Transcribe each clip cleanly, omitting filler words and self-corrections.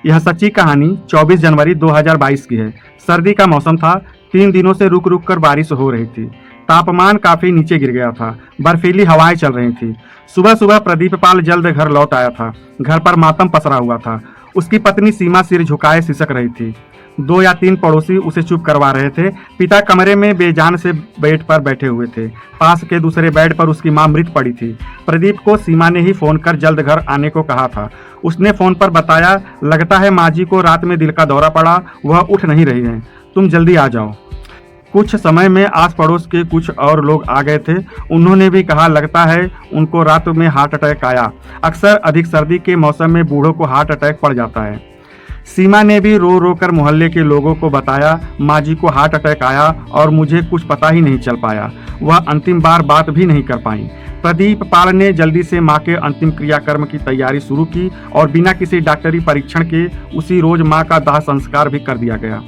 यह सच्ची कहानी 24 जनवरी 2022 की है। सर्दी का मौसम था। 3 दिनों से रुक रुक कर बारिश हो रही थी। तापमान काफी नीचे गिर गया था। बर्फीली हवाएं चल रही थी। सुबह सुबह प्रदीप पाल जल्द घर लौट आया था। घर पर मातम पसरा हुआ था। उसकी पत्नी सीमा सिर झुकाए सिसक रही थी। 2 या 3 पड़ोसी उसे चुप करवा रहे थे। पिता कमरे में बेजान से बेड पर बैठे हुए थे। पास के दूसरे बेड पर उसकी मां मृत पड़ी थी। प्रदीप को सीमा ने ही फोन कर जल्द घर आने को कहा था। उसने फोन पर बताया, लगता है माँ जी को रात में दिल का दौरा पड़ा, वह उठ नहीं रही हैं, तुम जल्दी आ जाओ। कुछ समय में आस पड़ोस के कुछ और लोग आ गए थे। उन्होंने भी कहा, लगता है उनको रात में हार्ट अटैक आया। अक्सर अधिक सर्दी के मौसम में बूढ़ों को हार्ट अटैक पड़ जाता है। सीमा ने भी रो रो कर मोहल्ले के लोगों को बताया, माँ जी को हार्ट अटैक आया और मुझे कुछ पता ही नहीं चल पाया। वह अंतिम बार बात भी नहीं कर पाई। प्रदीप पाल ने जल्दी से मां के अंतिम क्रियाकर्म की तैयारी शुरू की और बिना किसी डॉक्टरी परीक्षण के उसी रोज मां का दाह संस्कार भी कर दिया गया।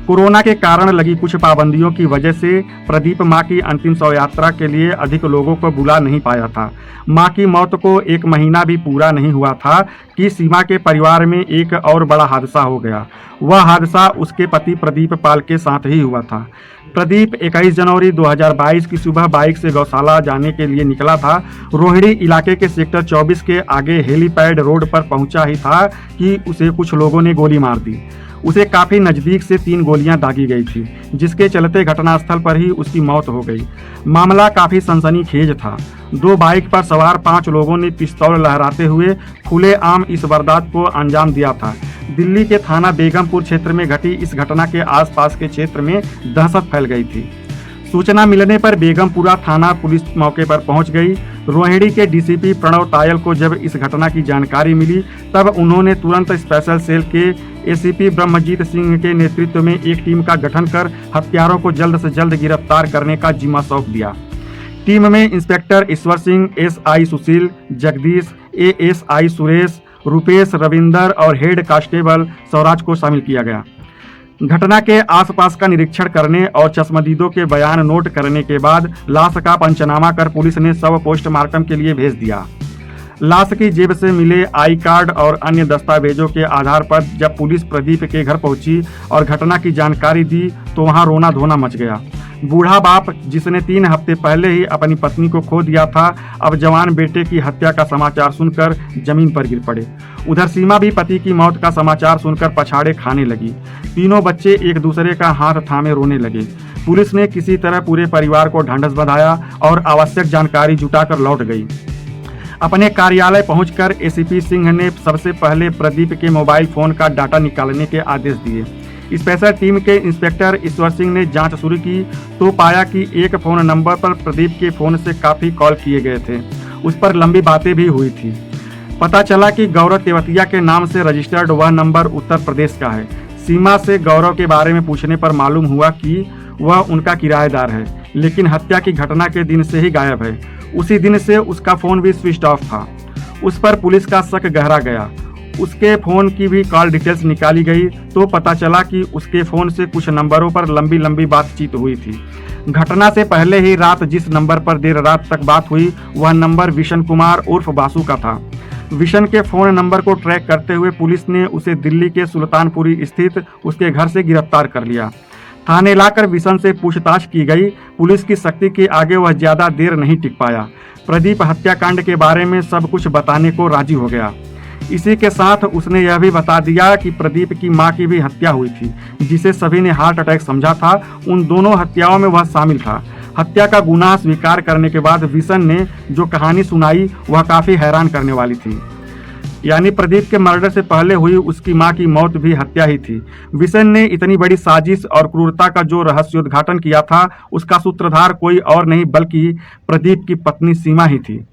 कोरोना के कारण लगी कुछ पाबंदियों की वजह से प्रदीप मां की अंतिम शव यात्रा के लिए अधिक लोगों को बुला नहीं पाया था। मां की मौत को 1 महीना भी पूरा नहीं हुआ था कि सीमा के परिवार में एक और बड़ा हादसा हो गया। वह हादसा उसके पति प्रदीप पाल के साथ ही हुआ था। प्रदीप 21 जनवरी 2022 की सुबह बाइक से गौशाला जाने के लिए निकला था। रोहिणी इलाके के सेक्टर 24 के आगे हेलीपैड रोड पर पहुंचा ही था कि उसे कुछ लोगों ने गोली मार दी। उसे काफी नजदीक से 3 गोलियां दागी गई थी, जिसके चलते घटनास्थल पर ही उसकी मौत हो गई। मामला काफी सनसनीखेज था। 2 बाइक पर सवार 5 लोगों ने पिस्तौल लहराते हुए खुलेआम इस वारदात को अंजाम दिया था। दिल्ली के थाना बेगमपुर क्षेत्र में घटी इस घटना के आसपास के क्षेत्र में दहशत फैल गई थी। सूचना मिलने पर बेगमपुरा थाना पुलिस मौके पर पहुंच गई। रोहिणी के डीसीपी प्रणव तायल को जब इस घटना की जानकारी मिली, तब उन्होंने तुरंत स्पेशल सेल के एसीपी ब्रह्मजीत सिंह के नेतृत्व में एक टीम का गठन कर हत्यारों को जल्द से जल्द गिरफ्तार करने का जिम्मा सौंप दिया। टीम में इंस्पेक्टर ईश्वर सिंह, एसआई सुशील, जगदीश, एएसआई सुरेश, रुपेश, रविंदर और हेड कांस्टेबल स्वराज को शामिल किया गया। घटना के आसपास का निरीक्षण करने और चश्मदीदों के बयान नोट करने के बाद लाश का पंचनामा कर पुलिस ने शव पोस्टमार्टम के लिए भेज दिया। लाश की जेब से मिले आई कार्ड और अन्य दस्तावेजों के आधार पर जब पुलिस प्रदीप के घर पहुंची और घटना की जानकारी दी तो वहां रोना धोना मच गया। बूढ़ा बाप, जिसने 3 हफ्ते पहले ही अपनी पत्नी को खो दिया था, अब जवान बेटे की हत्या का समाचार सुनकर जमीन पर गिर पड़े। उधर सीमा भी पति की मौत का समाचार सुनकर पछाड़े खाने लगी। तीनों बच्चे एक दूसरे का हाथ थामे रोने लगे। पुलिस ने किसी तरह पूरे परिवार को ढांढस बंधाया और आवश्यक जानकारी जुटाकर लौट गई। अपने कार्यालय पहुंचकर एसीपी सिंह ने सबसे पहले प्रदीप के मोबाइल फोन का डाटा निकालने के आदेश दिए। स्पेशल टीम के इंस्पेक्टर ईश्वर सिंह ने जांच शुरू की तो पाया कि एक फोन नंबर पर प्रदीप के फोन से काफी कॉल किए गए थे। उस पर लंबी बातें भी हुई थी। पता चला कि गौरव तेवतिया के नाम से रजिस्टर्ड वह नंबर उत्तर प्रदेश का है। सीमा से गौरव के बारे में पूछने पर मालूम हुआ कि वह उनका किराएदार है, लेकिन हत्या की घटना के दिन से ही गायब है। उसी दिन से उसका फोन भी स्विच ऑफ था। उस पर पुलिस का शक गहरा गया। उसके फोन की भी कॉल डिटेल्स निकाली गई तो पता चला कि उसके फोन से कुछ नंबरों पर लंबी लंबी बातचीत हुई थी। घटना से पहले ही रात जिस नंबर पर देर रात तक बात हुई, वह नंबर विशन कुमार उर्फ बासु का था। विशन के फोन नंबर को ट्रैक करते हुए पुलिस ने उसे दिल्ली के सुल्तानपुरी स्थित उसके घर से गिरफ्तार कर लिया। थाने लाकर विशन से पूछताछ की गई। पुलिस की शक्ति के आगे वह ज्यादा देर नहीं टिक पाया। प्रदीप हत्याकांड के बारे में सब कुछ बताने को राजी हो गया। इसी के साथ उसने यह भी बता दिया कि प्रदीप की मां की भी हत्या हुई थी, जिसे सभी ने हार्ट अटैक समझा था। उन दोनों हत्याओं में वह शामिल था। हत्या का गुनाह स्वीकार करने के बाद विशन ने जो कहानी सुनाई वह काफी हैरान करने वाली थी। यानी प्रदीप के मर्डर से पहले हुई उसकी मां की मौत भी हत्या ही थी। विशन ने इतनी बड़ी साजिश और क्रूरता का जो रहस्योद्घाटन किया था, उसका सूत्रधार कोई और नहीं बल्कि प्रदीप की पत्नी सीमा ही थी।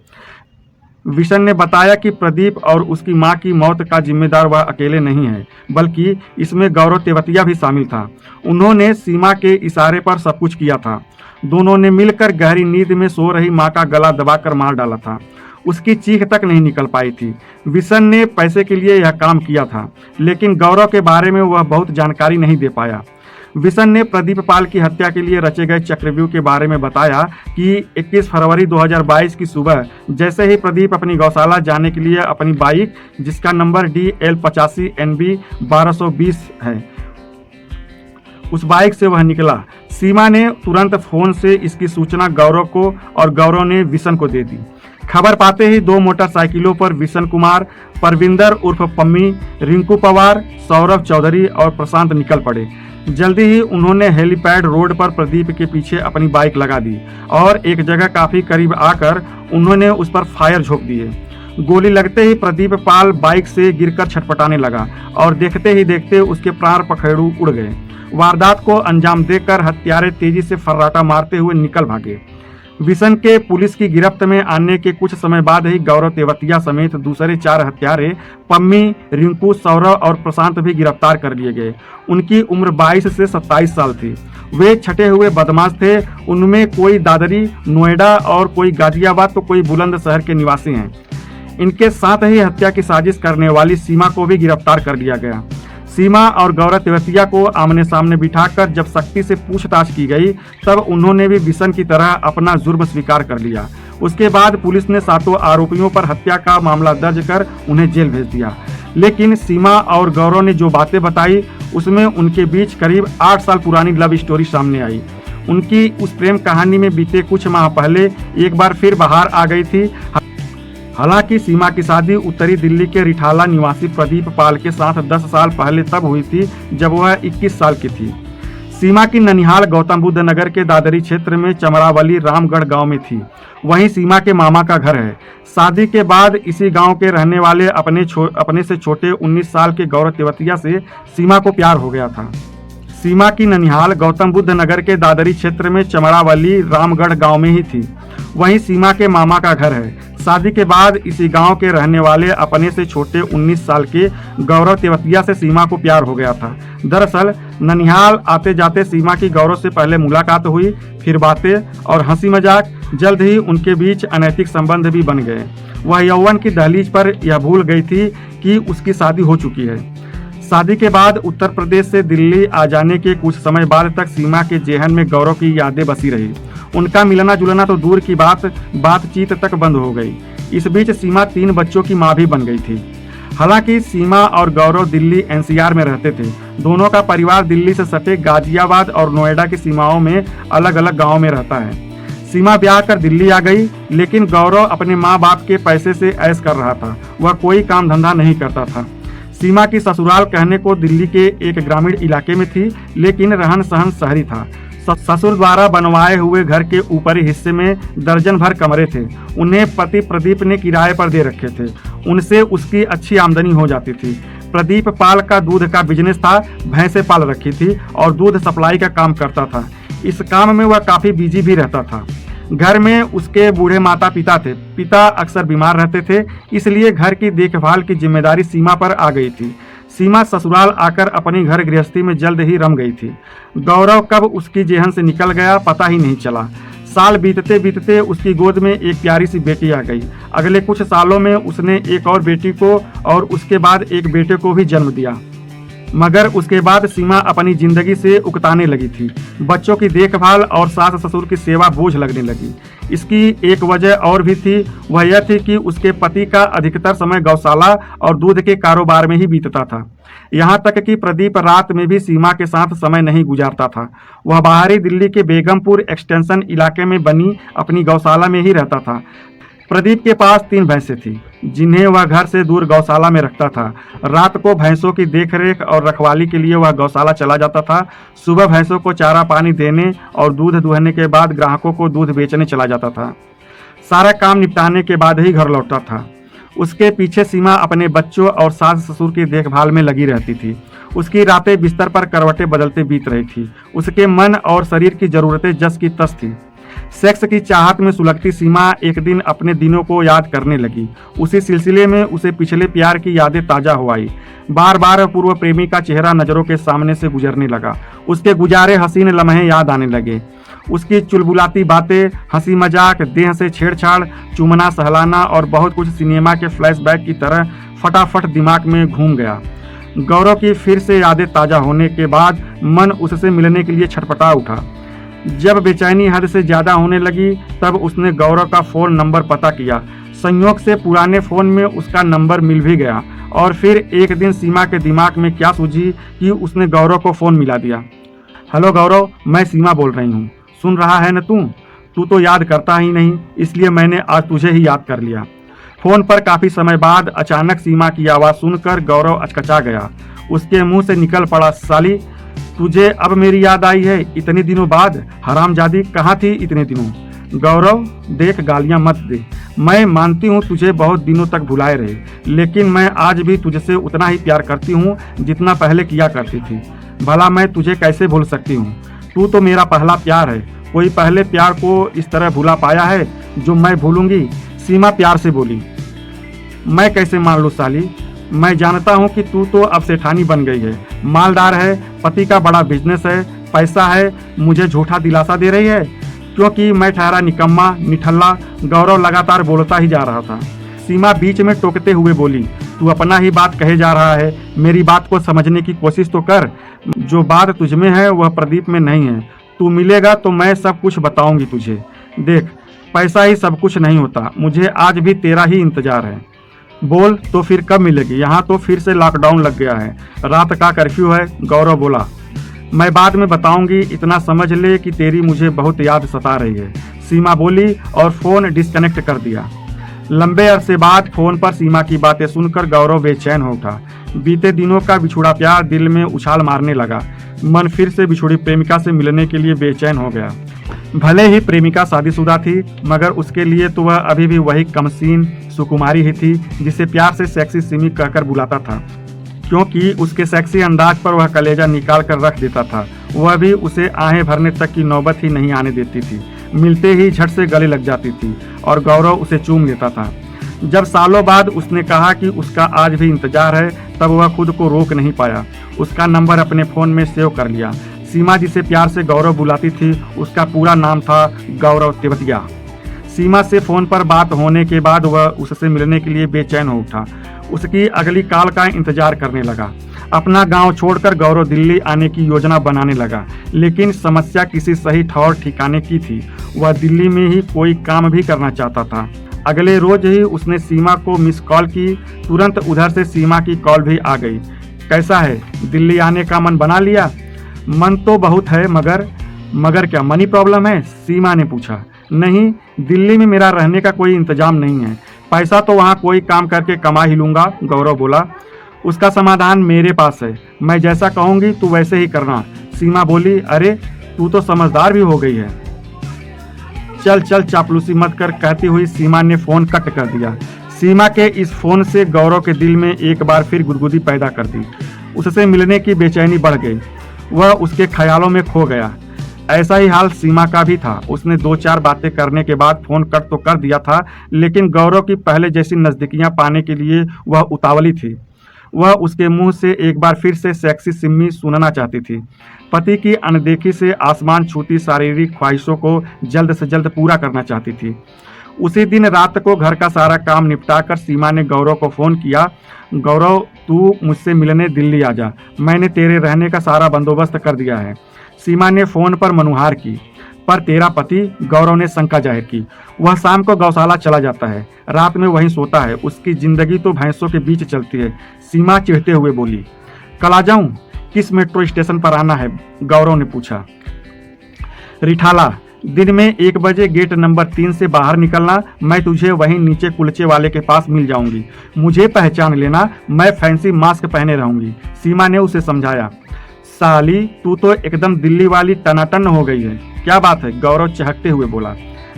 विशन ने बताया कि प्रदीप और उसकी मां की मौत का जिम्मेदार वह अकेले नहीं है, बल्कि इसमें गौरव तेवतिया भी शामिल था। उन्होंने सीमा के इशारे पर सब कुछ किया था। दोनों ने मिलकर गहरी नींद में सो रही मां का गला दबाकर मार डाला था। उसकी चीख तक नहीं निकल पाई थी। विशन ने पैसे के लिए यह काम किया था, लेकिन गौरव के बारे में वह बहुत जानकारी नहीं दे पाया। विशन ने प्रदीप पाल की हत्या के लिए रचे गए चक्रव्यूह के बारे में बताया कि 21 फरवरी 2022 की सुबह जैसे ही प्रदीप अपनी गौशाला जाने के लिए अपनी बाइक, जिसका नंबर DL85NB 1220 है, उस बाइक से वह निकला। सीमा ने तुरंत फोन से इसकी सूचना गौरव को और गौरव ने विशन को दे दी। खबर पाते ही 2 मोटरसाइकिलों पर विशन कुमार, परविंदर उर्फ पम्मी, रिंकू पवार, सौरभ चौधरी और प्रशांत निकल पड़े। जल्दी ही उन्होंने हेलीपैड रोड पर प्रदीप के पीछे अपनी बाइक लगा दी और एक जगह काफी करीब आकर उन्होंने उस पर फायर झोंक दिए। गोली लगते ही प्रदीप पाल बाइक से गिरकर छटपटाने लगा और देखते ही देखते उसके प्राण पखेरु उड़ गए। वारदात को अंजाम देकर हत्यारे तेजी से फर्राटा मारते हुए निकल भागे। विशन के पुलिस की गिरफ्त में आने के कुछ समय बाद ही गौरव तेवतिया समेत दूसरे 4 हत्यारे पम्मी, रिंकू, सौरभ और प्रशांत भी गिरफ्तार कर लिए गए। उनकी उम्र 22 से 27 साल थी। वे छटे हुए बदमाश थे। उनमें कोई दादरी, नोएडा और कोई गाजियाबाद तो कोई बुलंदशहर के निवासी हैं। इनके साथ ही हत्या की साजिश करने वाली सीमा को भी गिरफ्तार कर लिया गया। सीमा और गौरव तेवतिया को आमने सामने बिठाकर जब सख्ती से पूछताछ की गई तब उन्होंने भी विशन की तरह अपना जुर्म स्वीकार कर लिया। उसके बाद पुलिस ने 7 आरोपियों पर हत्या का मामला दर्ज कर उन्हें जेल भेज दिया। लेकिन सीमा और गौरव ने जो बातें बताई उसमें उनके बीच करीब 8 साल पुरानी लव स्टोरी सामने आई। उनकी उस प्रेम कहानी में बीते कुछ माह पहले एक बार फिर बहार आ गई थी। हालांकि सीमा की शादी उत्तरी दिल्ली के रिठाला निवासी प्रदीप पाल के साथ 10 साल पहले तब हुई थी जब वह 21 साल की थी। सीमा की ननिहाल गौतम बुद्ध नगर के दादरी क्षेत्र में चमड़ावली रामगढ़ गांव में थी। वहीं सीमा के मामा का घर है। शादी के बाद इसी गांव के रहने वाले अपने से छोटे 19 साल के गौरव तेवतिया से सीमा को प्यार हो गया था। सीमा की ननिहाल गौतम बुद्ध नगर के दादरी क्षेत्र में चमड़ावली रामगढ़ गांव में ही थी। वहीं सीमा के मामा का घर है। शादी के बाद इसी गांव के रहने वाले अपने से छोटे 19 साल के गौरव तेवतिया से सीमा को प्यार हो गया था। दरअसल ननिहाल आते जाते सीमा की गौरव से पहले मुलाकात हुई, फिर बातें और हंसी मजाक। जल्द ही उनके बीच अनैतिक संबंध भी बन गए। वह यौवन की दहलीज पर यह भूल गई थी कि उसकी शादी हो चुकी है। शादी के बाद उत्तर प्रदेश से दिल्ली आ जाने के कुछ समय बाद तक सीमा के जेहन में गौरव की यादें बसी रही। उनका मिलना जुलना तो दूर की बातचीत तक बंद हो गई। इस बीच सीमा 3 बच्चों की मां भी बन गई थी। हालांकि सीमा और गौरव दिल्ली NCR में रहते थे। दोनों का परिवार दिल्ली से सटे गाजियाबाद और नोएडा की सीमाओं में अलग अलग गाँव में रहता है। सीमा ब्याह कर दिल्ली आ गई, लेकिन गौरव अपने माँ बाप के पैसे से ऐश कर रहा था। वह कोई काम धंधा नहीं करता था। सीमा की ससुराल कहने को दिल्ली के एक ग्रामीण इलाके में थी, लेकिन रहन सहन शहरी था। ससुर द्वारा बनवाए हुए घर के ऊपरी हिस्से में दर्जन भर कमरे थे। उन्हें पति प्रदीप ने किराए पर दे रखे थे। उनसे उसकी अच्छी आमदनी हो जाती थी। प्रदीप पाल का दूध का बिजनेस था। भैंसें पाल रखी थी और दूध सप्लाई का काम करता था। इस काम में वह काफी बिजी भी रहता था। घर में उसके बूढ़े माता पिता थे। पिता अक्सर बीमार रहते थे, इसलिए घर की देखभाल की जिम्मेदारी सीमा पर आ गई थी। सीमा ससुराल आकर अपनी घर गृहस्थी में जल्द ही रम गई थी। गौरव कब उसकी जेहन से निकल गया पता ही नहीं चला। साल बीतते बीतते उसकी गोद में एक प्यारी सी बेटी आ गई। अगले कुछ सालों में उसने एक और बेटी को और उसके बाद एक बेटे को भी जन्म दिया। मगर उसके बाद सीमा अपनी जिंदगी से उकताने लगी थी। बच्चों की देखभाल और सास ससुर की सेवा बोझ लगने लगी। इसकी एक वजह और भी थी। वह यह थी कि उसके पति का अधिकतर समय गौशाला और दूध के कारोबार में ही बीतता था। यहाँ तक कि प्रदीप रात में भी सीमा के साथ समय नहीं गुजारता था। वह बाहरी दिल्ली के बेगमपुर एक्सटेंशन इलाके में बनी अपनी गौशाला में ही रहता था। प्रदीप के पास 3 भैंसें थीं, जिन्हें वह घर से दूर गौशाला में रखता था। रात को भैंसों की देखरेख और रखवाली के लिए वह गौशाला चला जाता था। सुबह भैंसों को चारा पानी देने और दूध दुहने के बाद ग्राहकों को दूध बेचने चला जाता था। सारा काम निपटाने के बाद ही घर लौटता था। उसके पीछे सीमा अपने बच्चों और सास ससुर की देखभाल में लगी रहती थी। उसकी रातें बिस्तर पर करवटें बदलते बीत रही थी। उसके मन और शरीर की जरूरतें जस की तस थी। सेक्स की चाहत में सुलगती सीमा एक दिन अपने दिनों को याद करने लगी। उसी सिलसिले में उसे पिछले प्यार की यादें ताजा हो आई। बार बार पूर्व प्रेमी का चेहरा नजरों के सामने से गुजरने लगा। उसके गुजारे हसीन लम्हे याद आने लगे। उसकी चुलबुलाती बातें, हंसी मजाक, देह से छेड़छाड़, चूमना सहलाना और बहुत कुछ सिनेमा के फ्लैशबैक की तरह फटाफट दिमाग में घूम गया। गौरव की फिर से यादें ताज़ा होने के बाद मन उससे मिलने के लिए छटपटा उठा। जब बेचैनी हद से ज़्यादा होने लगी तब उसने गौरव का फ़ोन नंबर पता किया। संयोग से पुराने फ़ोन में उसका नंबर मिल भी गया और फिर एक दिन सीमा के दिमाग में क्या सूझी कि उसने गौरव को फ़ोन मिला दिया। हेलो गौरव, मैं सीमा बोल रही हूँ। सुन रहा है न तू? तू तो याद करता ही नहीं, इसलिए मैंने आज तुझे ही याद कर लिया। फ़ोन पर काफ़ी समय बाद अचानक सीमा की आवाज़ सुनकर गौरव अचकचा गया। उसके मुंह से निकल पड़ा, साली तुझे अब मेरी याद आई है इतने दिनों बाद? हरामजादी कहाँ थी इतने दिनों? गौरव देख, गालियाँ मत दे। मैं मानती हूँ तुझे बहुत दिनों तक भुलाए रहे, लेकिन मैं आज भी तुझसे उतना ही प्यार करती हूँ जितना पहले किया करती थी। भला मैं तुझे कैसे भूल सकती हूँ? तू तो मेरा पहला प्यार है। कोई पहले प्यार को इस तरह भुला पाया है जो मैं भूलूंगी? सीमा प्यार से बोली। मैं कैसे मान लूँ साली? मैं जानता हूँ कि तू तो अब सेठानी बन गई है, मालदार है, पति का बड़ा बिजनेस है, पैसा है, मुझे झूठा दिलासा दे रही है क्योंकि मैं ठहरा निकम्मा निठल्ला। गौरव लगातार बोलता ही जा रहा था। सीमा बीच में टोकते हुए बोली, तू अपना ही बात कहे जा रहा है, मेरी बात को समझने की कोशिश तो कर। जो बात तुझमें है वह प्रदीप में नहीं है। तू मिलेगा तो मैं सब कुछ बताऊंगी तुझे। देख, पैसा ही सब कुछ नहीं होता, मुझे आज भी तेरा ही इंतजार है। बोल तो फिर कब मिलेगी? यहाँ तो फिर से लॉकडाउन लग गया है, रात का कर्फ्यू है। गौरव बोला, मैं बाद में बताऊंगी, इतना समझ ले कि तेरी मुझे बहुत याद सता रही है। सीमा बोली और फ़ोन डिस्कनेक्ट कर दिया। लंबे अरसे बाद फ़ोन पर सीमा की बातें सुनकर गौरव बेचैन हो उठा। बीते दिनों का बिछुड़ा प्यार दिल में उछाल मारने लगा। मन फिर से बिछुड़ी प्रेमिका से मिलने के लिए बेचैन हो गया। भले ही प्रेमिका शादीशुदा थी, मगर उसके लिए तो वह अभी भी वही कमसीन सुकुमारी ही थी जिसे प्यार से सेक्सी सिमी कहकर बुलाता था, क्योंकि उसके सेक्सी अंदाज पर वह कलेजा निकाल कर रख देता था। वह भी उसे आहें भरने तक की नौबत ही नहीं आने देती थी। मिलते ही झट से गले लग जाती थी और गौरव उसे चूम लेता था। जब सालों बाद उसने कहा कि उसका आज भी इंतजार है, तब वह खुद को रोक नहीं पाया। उसका नंबर अपने फ़ोन में सेव कर लिया। सीमा जिसे प्यार से गौरव बुलाती थी, उसका पूरा नाम था गौरव तिवतिया। सीमा से फ़ोन पर बात होने के बाद वह उससे मिलने के लिए बेचैन हो उठा। उसकी अगली कॉल का इंतजार करने लगा। अपना गांव छोड़कर गौरव दिल्ली आने की योजना बनाने लगा, लेकिन समस्या किसी सही ठौर ठिकाने की थी। वह दिल्ली में ही कोई काम भी करना चाहता था। अगले रोज ही उसने सीमा को मिस कॉल की। तुरंत उधर से सीमा की कॉल भी आ गई। कैसा है, दिल्ली आने का मन बना लिया? मन तो बहुत है, मगर क्या मनी प्रॉब्लम है? सीमा ने पूछा। नहीं, दिल्ली में मेरा रहने का कोई इंतजाम नहीं है। पैसा तो वहाँ कोई काम करके कमा ही लूँगा, गौरव बोला। उसका समाधान मेरे पास है, मैं जैसा कहूँगी तू वैसे ही करना। सीमा बोली, अरे तू तो समझदार भी हो गई है। चल चल चापलूसी मत कर, कहती हुई सीमा ने फ़ोन कट कर दिया। सीमा के इस फ़ोन से गौरव के दिल में एक बार फिर गुदगुदी पैदा कर दी। उससे मिलने की बेचैनी बढ़ गई। वह उसके ख्यालों में खो गया। ऐसा ही हाल सीमा का भी था। उसने 2-4 बातें करने के बाद फ़ोन कट तो कर दिया था, लेकिन गौरव की पहले जैसी नज़दीकियाँ पाने के लिए वह उतावली थी। वह उसके मुंह से एक बार फिर से सेक्सी सिम्मी सुनना चाहती थी। पति की अनदेखी से आसमान छूती शारीरिक ख्वाहिशों को जल्द से जल्द पूरा करना चाहती थी। उसी दिन रात को घर का सारा काम निपटाकर सीमा ने गौरव को फ़ोन किया। गौरव, तू मुझसे मिलने दिल्ली आ जा, मैंने तेरे रहने का सारा बंदोबस्त कर दिया है। सीमा ने फ़ोन पर मनुहार की। पर तेरा पति? गौरव ने शंका जाहिर की। वह शाम को गौशाला चला जाता है, रात में वहीं सोता है। उसकी जिंदगी तो भैंसों के बीच चलती है। सीमा चिढ़ते हुए बोली। कल आ जाऊं? किस मेट्रो स्टेशन पर आना है? गौरव ने पूछा। रिठाला। दिन में 1 बजे गेट नंबर 3 से बाहर निकलना। मैं तुझे वहीं नीचे कुलचे वाले के पास मिल जाऊंगी। मुझे पहचान लेना, मैं फैंसी मास्क पहने रहूंगी, सीमा ने उसे समझाया। साली, तू तो एकदम दिल्ली वाली टनाटन हो गई है। क्या बात है? गौरव चहकते हुए बोला।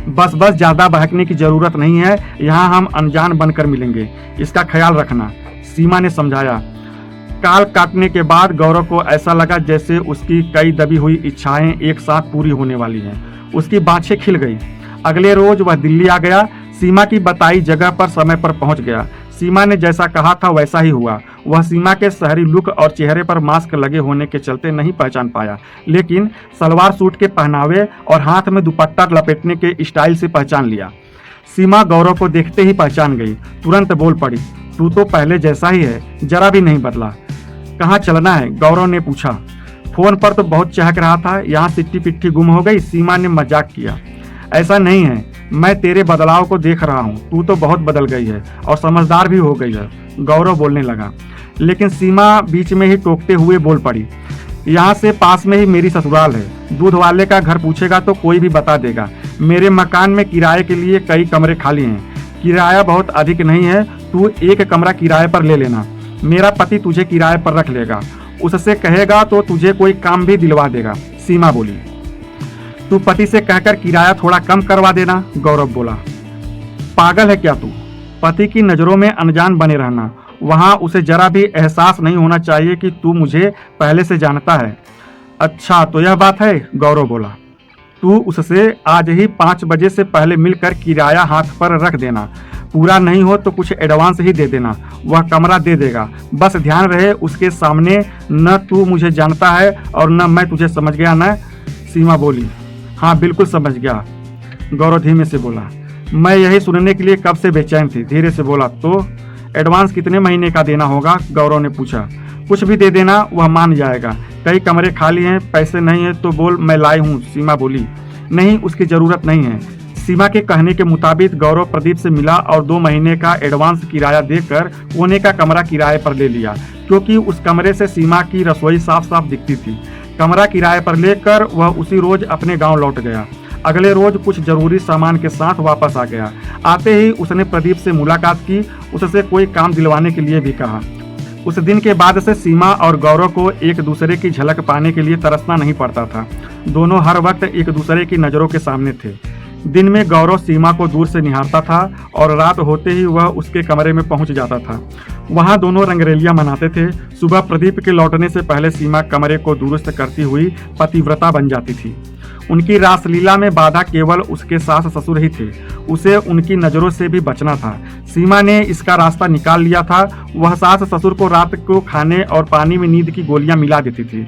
बस ज़्यादा बहकने की ज़रूरत नहीं है, यहाँ हम अनजान बनकर मिलेंगे, इसका ख्याल रखना, सीमा ने समझाया। काल काटने के बाद गौरव को ऐसा लगा जैसे उसकी कई दबी हुई इच्छाएं एक साथ पूरी होने वाली हैं। उसकी बाँछें खिल गई। अगले रोज वह दिल्ली आ गया। सीमा की बताई जगह पर समय पर पहुंच गया। सीमा ने जैसा कहा था वैसा ही हुआ। वह सीमा के शहरी लुक और चेहरे पर मास्क लगे होने के चलते नहीं पहचान पाया, लेकिन सलवार सूट के पहनावे और हाथ में दुपट्टा लपेटने के स्टाइल से पहचान लिया। सीमा गौरव को देखते ही पहचान गई। तुरंत बोल पड़ी, तू तो पहले जैसा ही है, जरा भी नहीं बदला। कहाँ चलना है? गौरव ने पूछा। फोन पर तो बहुत चहक रहा था, यहाँ सिट्टी पिट्टी गुम हो गई, सीमा ने मजाक किया। ऐसा नहीं है, मैं तेरे बदलाव को देख रहा हूँ, तू तो बहुत बदल गई है और समझदार भी हो गई है, गौरव बोलने लगा। लेकिन सीमा बीच में ही टोकते हुए बोल पड़ी, यहाँ से पास में ही मेरी ससुराल है, दूध वाले का घर पूछेगा तो कोई भी बता देगा। मेरे मकान में किराए के लिए कई कमरे खाली हैं, किराया बहुत अधिक नहीं है, तू एक कमरा किराए पर ले लेना, मेरा पति तुझे किराए पर रख लेगा, उससे कहेगा तो तुझे कोई काम भी दिलवा देगा, सीमा बोली। तू पति से कहकर किराया थोड़ा कम करवा देना, गौरव बोला। पागल है क्या तू? पति की नज़रों में अनजान बने रहना, वहां उसे जरा भी एहसास नहीं होना चाहिए कि तू मुझे पहले से जानता है। अच्छा तो यह बात है, गौरव बोला। तू उससे आज ही 5 बजे से पहले मिलकर किराया हाथ पर रख देना, पूरा नहीं हो तो कुछ एडवांस ही दे देना, वह कमरा दे देगा। बस ध्यान रहे उसके सामने न तू मुझे जानता है और न मैं तुझे, समझ गया न? सीमा बोली। हाँ बिल्कुल समझ गया, गौरव धीमे से बोला। मैं यही सुनने के लिए कब से बेचैन थी, धीरे से बोला। तो एडवांस कितने महीने का देना होगा, गौरव ने पूछा। कुछ भी दे देना, वह मान जाएगा। कई कमरे खाली हैं, पैसे नहीं है तो बोल मैं लाई हूँ, सीमा बोली। नहीं, उसकी ज़रूरत नहीं है। सीमा के कहने के मुताबिक गौरव प्रदीप से मिला और 2 महीने का एडवांस किराया देकर कोने का कमरा किराए पर ले लिया, क्योंकि उस कमरे से सीमा की रसोई साफ साफ दिखती थी। कमरा किराए पर लेकर वह उसी रोज अपने गांव लौट गया। अगले रोज कुछ जरूरी सामान के साथ वापस आ गया। आते ही उसने प्रदीप से मुलाकात की, उससे कोई काम दिलवाने के लिए भी कहा। उस दिन के बाद से सीमा और गौरव को एक दूसरे की झलक पाने के लिए तरसना नहीं पड़ता था। दोनों हर वक्त एक दूसरे की नज़रों के सामने थे। दिन में गौरव सीमा को दूर से निहारता था और रात होते ही वह उसके कमरे में पहुंच जाता था। वहां दोनों रंगरेलियां मनाते थे। सुबह प्रदीप के लौटने से पहले सीमा कमरे को दुरुस्त करती हुई पतिव्रता बन जाती थी। उनकी रासलीला में बाधा केवल उसके सास ससुर ही थे, उसे उनकी नज़रों से भी बचना था। सीमा ने इसका रास्ता निकाल लिया था। वह सास ससुर को रात को खाने और पानी में नींद की गोलियां मिला देती थी।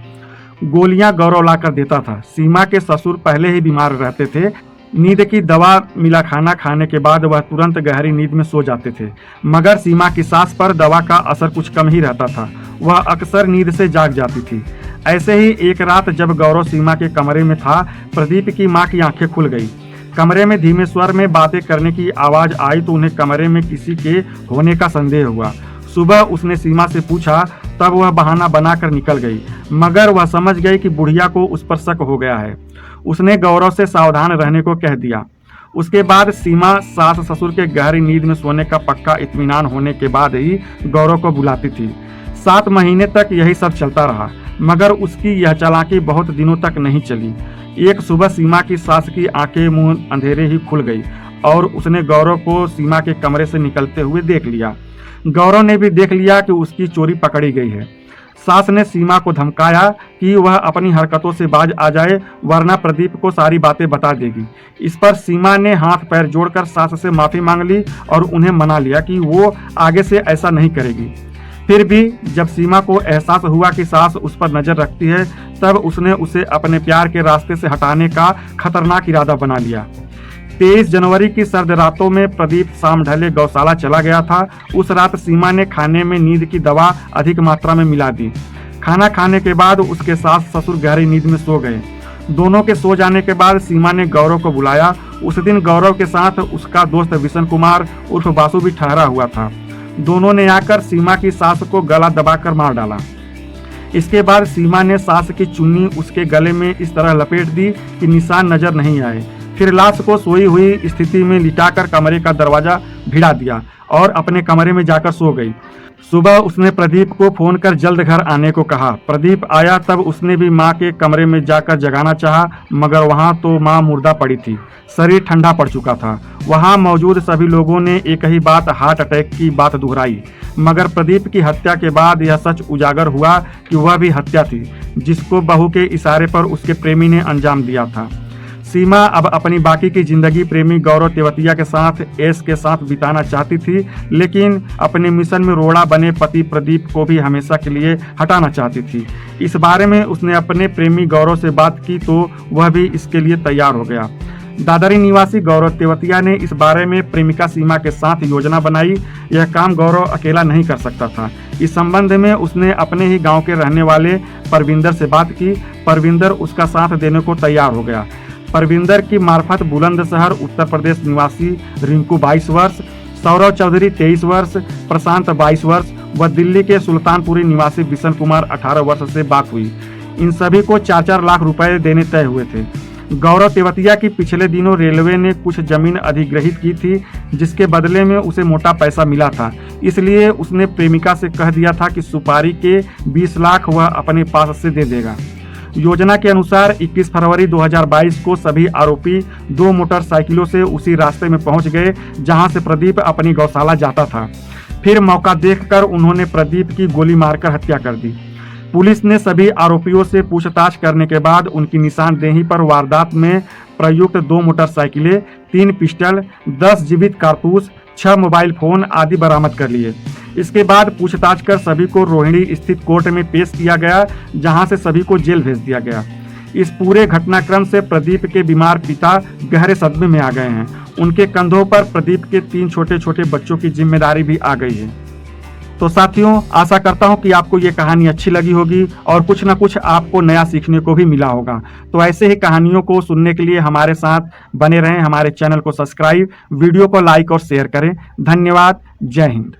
गोलियां गौरव लाकर देता था। सीमा के ससुर पहले ही बीमार रहते थे। नींद की दवा मिला खाना खाने के बाद वह तुरंत गहरी नींद में सो जाते थे, मगर सीमा की सास पर दवा का असर कुछ कम ही रहता था। वह अक्सर नींद से जाग जाती थी। ऐसे ही एक रात जब गौरव सीमा के कमरे में था, प्रदीप की मां की आंखें खुल गई। कमरे में धीमे स्वर में बातें करने की आवाज आई तो उन्हें कमरे में किसी के होने का संदेह हुआ। सुबह उसने सीमा से पूछा, तब वह बहाना बनाकर निकल गई, मगर वह समझ गई कि बुढ़िया को उस पर शक हो गया है। उसने गौरव से सावधान रहने को कह दिया। उसके बाद सीमा सास ससुर के गहरी नींद में सोने का पक्का इत्मीनान होने के बाद ही गौरव को बुलाती थी। 7 महीने तक यही सब चलता रहा, मगर उसकी यह चालाकी बहुत दिनों तक नहीं चली। एक सुबह सीमा की सास की आंखें मुंह अंधेरे ही खुल गई और उसने गौरव को सीमा के कमरे से निकलते हुए देख लिया। गौरव ने भी देख लिया कि उसकी चोरी पकड़ी गई है। सास ने सीमा को धमकाया कि वह अपनी हरकतों से बाज आ जाए, वरना प्रदीप को सारी बातें बता देगी। इस पर सीमा ने हाथ पैर जोड़कर सास से माफ़ी मांग ली और उन्हें मना लिया कि वो आगे से ऐसा नहीं करेगी। फिर भी जब सीमा को एहसास हुआ कि सास उस पर नज़र रखती है, तब उसने उसे अपने प्यार के रास्ते से हटाने का खतरनाक इरादा बना लिया। 23 जनवरी की सर्द रातों में प्रदीप शाम ढले गौशाला चला गया था। उस रात सीमा ने खाने में नींद की दवा अधिक मात्रा में मिला दी। खाना खाने के बाद उसके सास ससुर गहरी नींद में सो गए। दोनों के सो जाने के बाद सीमा ने गौरव को बुलाया। उस दिन गौरव के साथ उसका दोस्त विशन कुमार उर्फ बासु भी ठहरा हुआ था। दोनों ने आकर सीमा की सास को गला दबाकर मार डाला। इसके बाद सीमा ने सास की चुन्नी उसके गले में इस तरह लपेट दी कि निशान नजर नहीं आए। फिर लाश को सोई हुई स्थिति में लिटाकर कमरे का दरवाजा भिड़ा दिया और अपने कमरे में जाकर सो गई। सुबह उसने प्रदीप को फोन कर जल्द घर आने को कहा। प्रदीप आया तब उसने भी माँ के कमरे में जाकर जगाना चाहा, मगर वहाँ तो माँ मुर्दा पड़ी थी, शरीर ठंडा पड़ चुका था। वहाँ मौजूद सभी लोगों ने एक ही बात, हार्ट अटैक की बात दोहराई, मगर प्रदीप की हत्या के बाद यह सच उजागर हुआ कि वह भी हत्या थी, जिसको बहू के इशारे पर उसके प्रेमी ने अंजाम दिया था। सीमा अब अपनी बाकी की जिंदगी प्रेमी गौरव तेवतिया के साथ ऐश के साथ बिताना चाहती थी, लेकिन अपने मिशन में रोड़ा बने पति प्रदीप को भी हमेशा के लिए हटाना चाहती थी। इस बारे में उसने अपने प्रेमी गौरव से बात की तो वह भी इसके लिए तैयार हो गया। दादरी निवासी गौरव तेवतिया ने इस बारे में प्रेमिका सीमा के साथ योजना बनाई। यह काम गौरव अकेला नहीं कर सकता था, इस संबंध में उसने अपने ही गांव के रहने वाले परविंदर से बात की। परविंदर उसका साथ देने को तैयार हो गया। परविंदर की मार्फत बुलंदशहर उत्तर प्रदेश निवासी रिंकू 22 वर्ष, सौरव चौधरी 23 वर्ष, प्रशांत 22 वर्ष व दिल्ली के सुल्तानपुरी निवासी बिशन कुमार 18 वर्ष से बात हुई। इन सभी को 4-4 लाख रुपए देने तय हुए थे। गौरव तेवतिया की पिछले दिनों रेलवे ने कुछ जमीन अधिग्रहित की थी, जिसके बदले में उसे मोटा पैसा मिला था। इसलिए उसने प्रेमिका से कह दिया था कि सुपारी के 20 लाख वह अपने पास से दे देगा। योजना के अनुसार 21 फरवरी 2022 को सभी आरोपी 2 मोटरसाइकिलों से उसी रास्ते में पहुंच गए जहां से प्रदीप अपनी गौशाला जाता था। फिर मौका देखकर उन्होंने प्रदीप की गोली मारकर हत्या कर दी। पुलिस ने सभी आरोपियों से पूछताछ करने के बाद उनकी निशानदेही पर वारदात में प्रयुक्त 2 मोटरसाइकिलें, 3 पिस्टल, 10 जीवित कारतूस, 6 मोबाइल फोन आदि बरामद कर लिए। इसके बाद पूछताछ कर सभी को रोहिणी स्थित कोर्ट में पेश किया गया, जहां से सभी को जेल भेज दिया गया। इस पूरे घटनाक्रम से प्रदीप के बीमार पिता गहरे सदमे में आ गए हैं। उनके कंधों पर प्रदीप के 3 छोटे छोटे बच्चों की जिम्मेदारी भी आ गई है। तो साथियों, आशा करता हूं कि आपको ये कहानी अच्छी लगी होगी और कुछ ना कुछ आपको नया सीखने को भी मिला होगा। तो ऐसे ही कहानियों को सुनने के लिए हमारे साथ बने रहें। हमारे चैनल को सब्सक्राइब, वीडियो को लाइक और शेयर करें। धन्यवाद। जय हिंद।